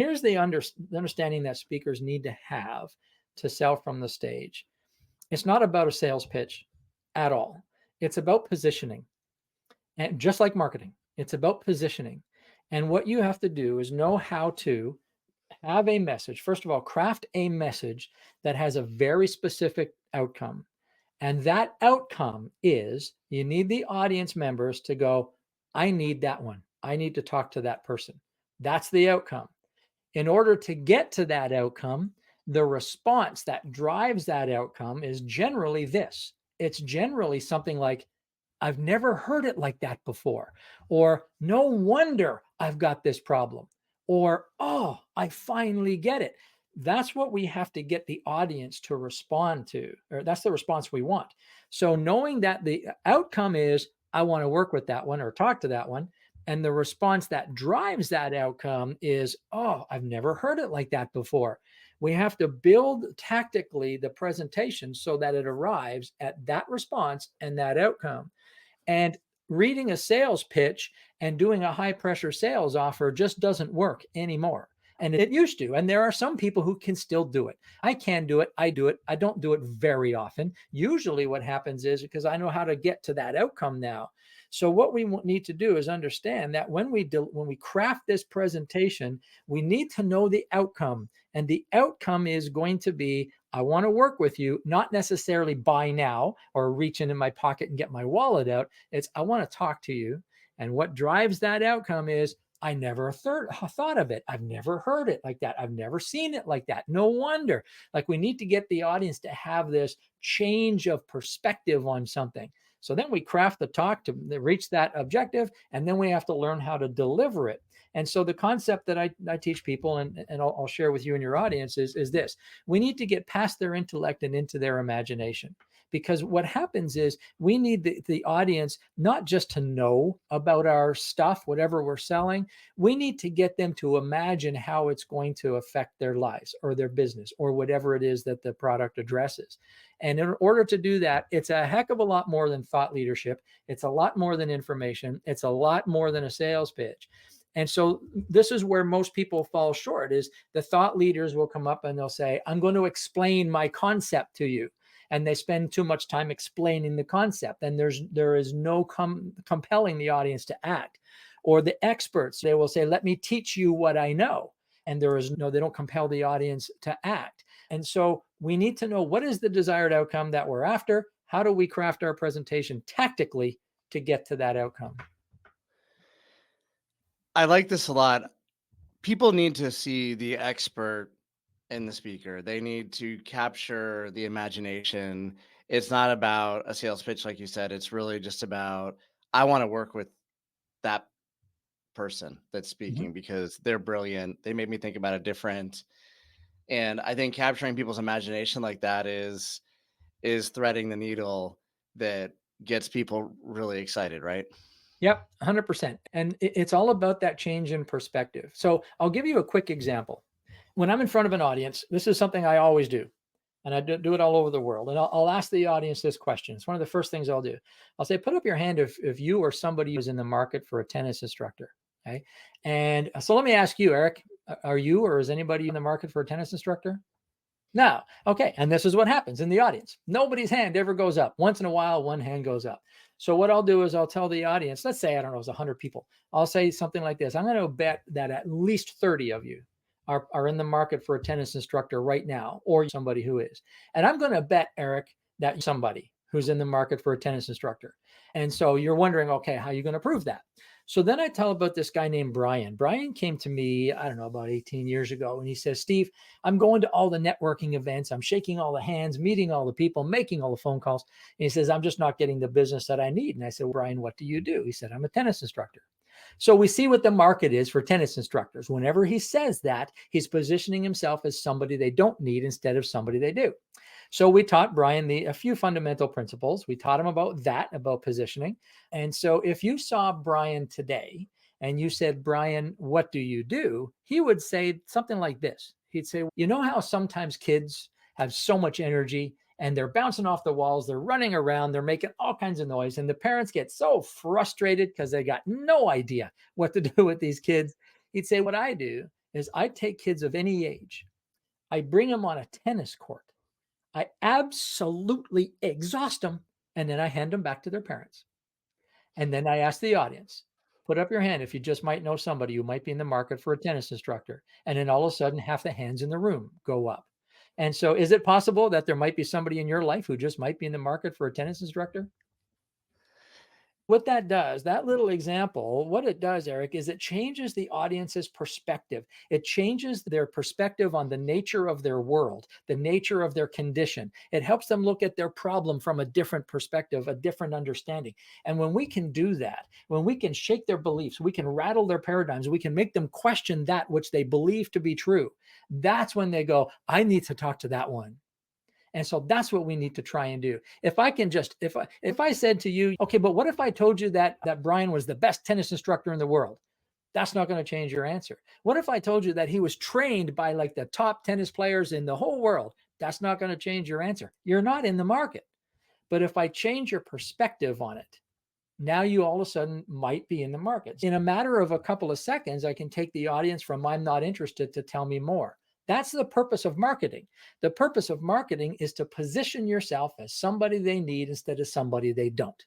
Here's the understanding that speakers need to have to sell from the stage. It's not about a sales pitch at all. It's about positioning. And just like marketing, it's about positioning. And what you have to do is know how to have a message. First of all, craft a message that has a very specific outcome. And that outcome is you need the audience members to go, I need that one. I need to talk to that person. That's the outcome. In order to get to that outcome, the response that drives that outcome is generally this. It's generally something like, I've never heard it like that before. Or no wonder I've got this problem. Or, oh, I finally get it. That's what we have to get the audience to respond to, or that's the response we want. So knowing that the outcome is, I want to work with that one or talk to that one. And the response that drives that outcome is, oh, I've never heard it like that before. We have to build tactically the presentation so that it arrives at that response and that outcome. And reading a sales pitch and doing a high pressure sales offer just doesn't work anymore. And it used to. And there are some people who can still do it. I can do it. I do it. I don't do it very often. Usually what happens is because I know how to get to that outcome now. So what we need to do is understand that when we craft this presentation, we need to know the outcome. And the outcome is going to be, I want to work with you, not necessarily buy now or reach into my pocket and get my wallet out. It's, I want to talk to you. And what drives that outcome is, I never thought of it. I've never heard it like that. I've never seen it like that. No wonder. Like, we need to get the audience to have this change of perspective on something. So then we craft the talk to reach that objective, and then we have to learn how to deliver it. And so the concept that I teach people, and I'll share with you and your audience is this. We need to get past their intellect and into their imagination. Because what happens is we need the audience not just to know about our stuff, whatever we're selling. We need to get them to imagine how it's going to affect their lives or their business or whatever it is that the product addresses. And in order to do that, it's a heck of a lot more than thought leadership. It's a lot more than information. It's a lot more than a sales pitch. And so this is where most people fall short, is the thought leaders will come up and they'll say, I'm going to explain my concept to you. And they spend too much time explaining the concept. And there is no compelling the audience to act. Or the experts, they will say, let me teach you what I know. And they don't compel the audience to act. And so we need to know, what is the desired outcome that we're after? How do we craft our presentation tactically to get to that outcome? I like this a lot. People need to see the expert in the speaker. They need to capture the imagination. It's not about a sales pitch, like you said. It's really just about, I want to work with that person that's speaking because they're brilliant. They made me think about it different. And I think capturing people's imagination like that is threading the needle that gets people really excited, right? Yep, 100%. And it's all about that change in perspective. So I'll give you a quick example. When I'm in front of an audience, this is something I always do. And I do it all over the world. And I'll ask the audience this question. It's one of the first things I'll do. I'll say, put up your hand if you or somebody is in the market for a tennis instructor. Okay. And so let me ask you, Eric, are you or is anybody in the market for a tennis instructor? No. Okay. And this is what happens in the audience. Nobody's hand ever goes up. Once in a while, one hand goes up. So what I'll do is I'll tell the audience, let's say, I don't know, it's 100 people. I'll say something like this. I'm going to bet that at least 30 of you are in the market for a tennis instructor right now, or somebody who is. And I'm going to bet, Eric, that somebody who's in the market for a tennis instructor. And so you're wondering, okay, how are you going to prove that? So then I tell about this guy named Brian. Brian came to me, I don't know, about 18 years ago. And he says, Steve, I'm going to all the networking events. I'm shaking all the hands, meeting all the people, making all the phone calls. And he says, I'm just not getting the business that I need. And I said, well, Brian, what do you do? He said, I'm a tennis instructor. So we see what the market is for tennis instructors. Whenever he says that, he's positioning himself as somebody they don't need instead of somebody they do. So we taught Brian a few fundamental principles. We taught him about positioning. And so if you saw Brian today and you said, Brian, what do you do? He would say something like this. He'd say, you know how sometimes kids have so much energy and they're bouncing off the walls, they're running around, they're making all kinds of noise, and the parents get so frustrated because they got no idea what to do with these kids. He'd say, what I do is I take kids of any age, I bring them on a tennis court, I absolutely exhaust them, and then I hand them back to their parents. And then I ask the audience, put up your hand if you just might know somebody who might be in the market for a tennis instructor. And then all of a sudden, half the hands in the room go up. And so, is it possible that there might be somebody in your life who just might be in the market for a tennis instructor? What that does, that little example, what it does, Eric, is it changes the audience's perspective. It changes their perspective on the nature of their world, the nature of their condition. It helps them look at their problem from a different perspective, a different understanding. And when we can do that, when we can shake their beliefs, we can rattle their paradigms, we can make them question that which they believe to be true. That's when they go, I need to talk to that one. And so that's what we need to try and do. If I can just, if I said to you, okay, but what if I told you that Brian was the best tennis instructor in the world? That's not going to change your answer. What if I told you that he was trained by like the top tennis players in the whole world? That's not going to change your answer. You're not in the market. But if I change your perspective on it, now you all of a sudden might be in the market. In a matter of a couple of seconds, I can take the audience from I'm not interested to tell me more. That's the purpose of marketing. The purpose of marketing is to position yourself as somebody they need instead of somebody they don't.